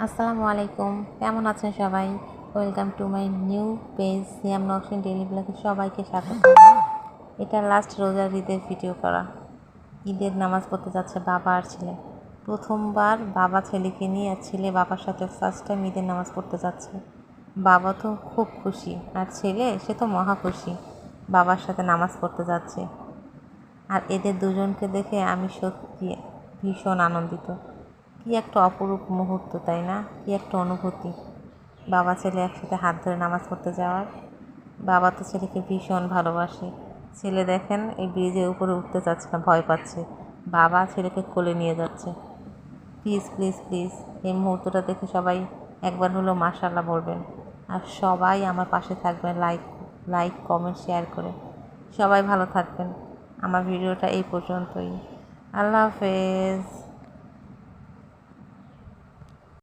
আসসালামু আলাইকুম, কেমন আছেন সবাই? Welcome to my new page Siam Nokshin daily ব্লগে সবাইকে স্বাগত। এটা লাস্ট রোজার ঈদের ভিডিও করা। ঈদের নামাজ পড়তে যাচ্ছে বাবা আর ছেলে। প্রথমবার বাবা ছেলেকে নিয়ে আর ছেলে বাবার সাথে ফার্স্ট টাইম ঈদের নামাজ পড়তে যাচ্ছে। বাবা তো খুব খুশি আর ছেলে সে তো মহা খুশি বাবার সাথে নামাজ পড়তে যাচ্ছে। আর এদের দুজনকে দেখে আমি সত্যি ভীষণ আনন্দিত। কি একটা অপরূপ মুহূর্ত, তাই না? কি একটা অনুভূতি বাবা ছেলে একসাথে হাত ধরে নামাজ পড়তে যাওয়ার। বাবা তো ছেলেকে ভীষণ ভালোবাসে। ছেলে দেখেন এই ব্রিজের উপরে উঠতে চাচ্ছে না, ভয় পাচ্ছে। বাবা ছেলেকে কোলে নিয়ে যাচ্ছে। প্লিজ প্লিজ প্লিজ এই মুহূর্তটা দেখে সবাই একবার হলো মাশাআল্লাহ বলবেন। আর সবাই আমার পাশে থাকবেন, লাইক লাইক কমেন্ট শেয়ার করে। সবাই ভালো থাকবেন। আমার ভিডিওটা এই পর্যন্তই। আল্লাহ হাফেজ।